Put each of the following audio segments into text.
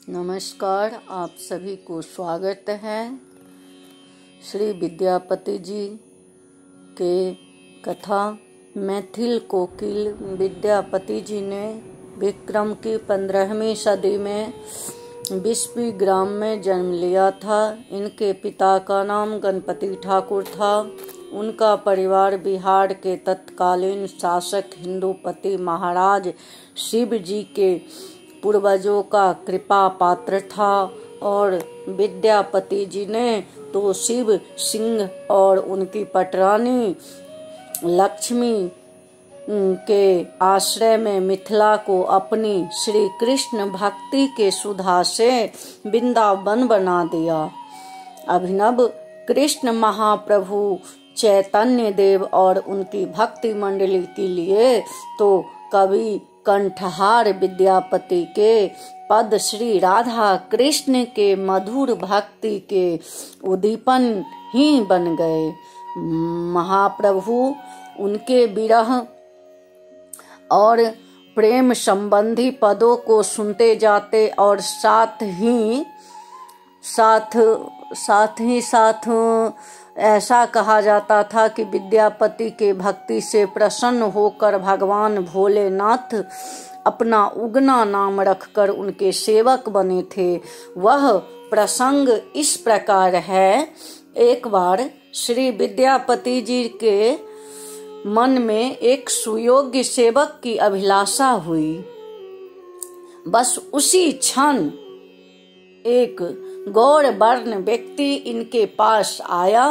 नमस्कार, आप सभी को स्वागत है। श्री विद्यापति जी के कथा मैथिल कोकिल विद्यापति जी ने विक्रम की 15वीं सदी में बिस्पी ग्राम में जन्म लिया था। इनके पिता का नाम गणपति ठाकुर था। उनका परिवार बिहार के तत्कालीन शासक हिंदूपति महाराज शिव जी के पूर्वजों का कृपा पात्र था और विद्यापति जी ने तो शिव सिंह और उनकी पटरानी लक्ष्मी के आश्रय में मिथिला को अपनी श्री कृष्ण भक्ति के सुधा से वृंदावन बना दिया। अभिनव कृष्ण महाप्रभु चैतन्य देव और उनकी भक्ति मंडली के लिए तो कवि कंठहार विद्यापति के पद श्री राधा कृष्ण के मधुर भक्ति के उद्दीपन ही बन गए। महाप्रभु उनके विरह और प्रेम संबंधी पदों को सुनते जाते और साथ ही साथ ऐसा कहा जाता था कि विद्यापति के भक्ति से प्रसन्न होकर भगवान भोलेनाथ अपना उगना नाम रखकर उनके सेवक बने थे। वह प्रसंग इस प्रकार है। एक बार श्री विद्यापति जी के मन में एक सुयोग्य सेवक की अभिलाषा हुई। बस उसी क्षण एक गौर वर्ण व्यक्ति इनके पास आया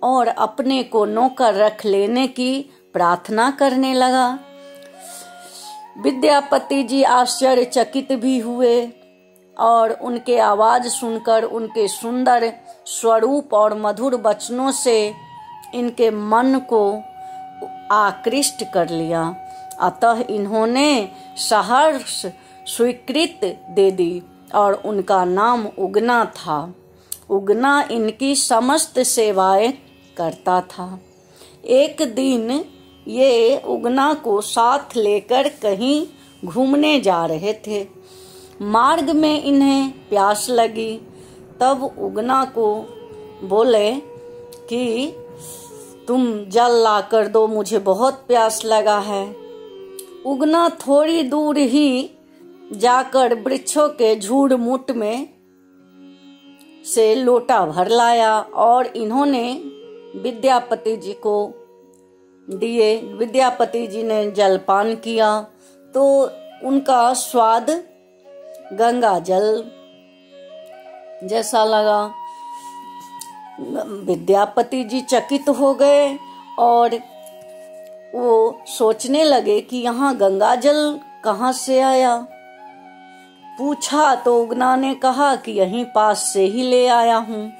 और अपने को नौकर रख लेने की प्रार्थना करने लगा। विद्यापति जी आश्चर्यचकित भी हुए और उनके आवाज सुनकर उनके सुंदर स्वरूप और मधुर वचनों से इनके मन को आकृष्ट कर लिया। अतः इन्होंने सहर्ष स्वीकृति दे दी और उनका नाम उगना था। उगना इनकी समस्त सेवाएं करता था। एक दिन ये उगना को साथ लेकर कहीं घूमने जा रहे थे। मार्ग में इन्हें प्यास लगी। तब उगना को बोले कि तुम जल ला कर दो, मुझे बहुत प्यास लगा है। उगना थोड़ी दूर ही जाकर वृक्षों के झुंड मुठ में से लोटा भर लाया और इन्होंने विद्यापति जी को दिए। विद्यापति जी ने जलपान किया तो उनका स्वाद गंगा जल जैसा लगा। विद्यापति जी चकित हो गए और वो सोचने लगे कि यहाँ गंगा जल कहाँ से आया। पूछा तो उगना ने कहा कि यहीं पास से ही ले आया हूँ।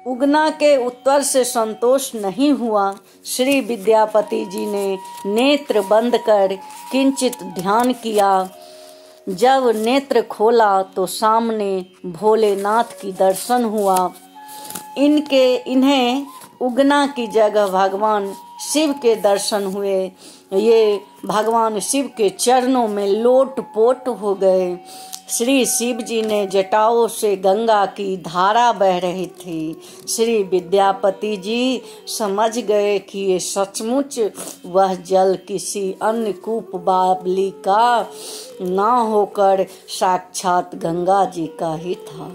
उगना के उत्तर से संतोष नहीं हुआ। श्री विद्यापति जी ने नेत्र बंद कर किंचित ध्यान किया। जब नेत्र खोला तो सामने भोलेनाथ की दर्शन हुआ। इन्हें उगना की जगह भगवान शिव के दर्शन हुए। ये भगवान शिव के चरणों में लोटपोट हो गए। श्री शिव जी ने जटाओं से गंगा की धारा बह रही थी। श्री विद्यापति जी समझ गए कि ये सचमुच वह जल किसी अन्य कूप बावली का ना होकर साक्षात गंगा जी का ही था।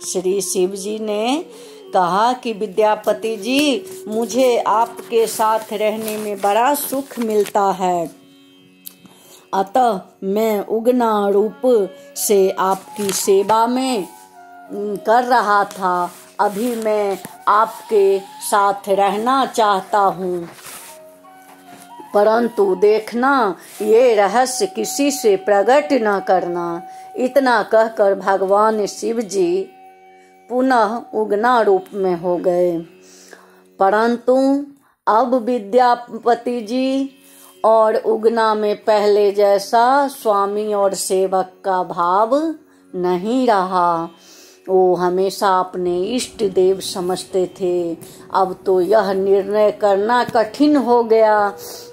श्री शिव जी ने कहा कि विद्यापति जी, मुझे आपके साथ रहने में बड़ा सुख मिलता है, अतः मैं उगना रूप से आपकी सेवा में कर रहा था। अभी मैं आपके साथ रहना चाहता हूँ, परंतु देखना ये रहस्य किसी से प्रकट न करना। इतना कहकर भगवान शिव जी पुनः उगना रूप में हो गए। परंतु अब विद्यापति जी और उगना में पहले जैसा स्वामी और सेवक का भाव नहीं रहा। वो हमेशा अपने इष्ट देव समझते थे। अब तो यह निर्णय करना कठिन हो गया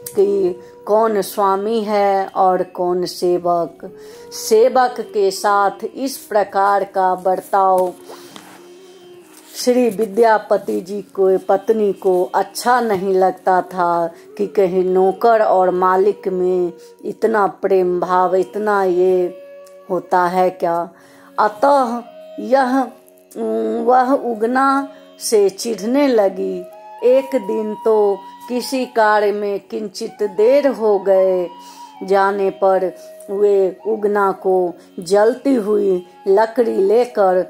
कि कौन स्वामी है और कौन सेवक। सेवक के साथ इस प्रकार का बर्ताव श्री विद्यापति जी को पत्नी को अच्छा नहीं लगता था कि कहीं नौकर और मालिक में इतना प्रेम भाव, इतना ये होता है क्या। अतः वह उगना से चिढ़ने लगी। एक दिन तो किसी कार्य में किंचित देर हो गए जाने पर वे उगना को जलती हुई लकड़ी लेकर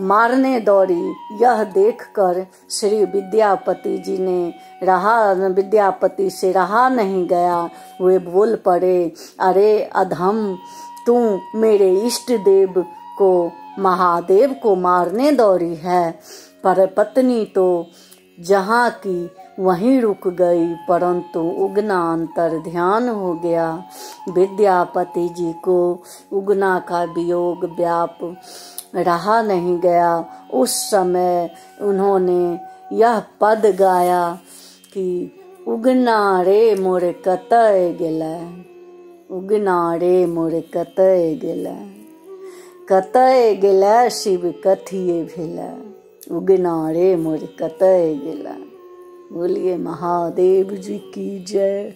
मारने दौड़ी। यह देखकर श्री विद्यापति जी ने विद्यापति से रहा नहीं गया। वे बोल पड़े, अरे अधम, तू मेरे इष्ट देव को, महादेव को मारने दौड़ी है। पर पत्नी तो जहाँ की वहीं रुक गई, परंतु उगना अंतर ध्यान हो गया। विद्यापति जी को उगना का वियोग व्याप रहा नहीं गया। उस समय उन्होंने यह पद गाया कि उगना रे मोर कतय गेलै, उगना रे मोर कतय गेलै, कतय गेलै शिव कथिए भेलै, उगना रे मोर कतय गेलै। बोलिए महादेव जी की जय।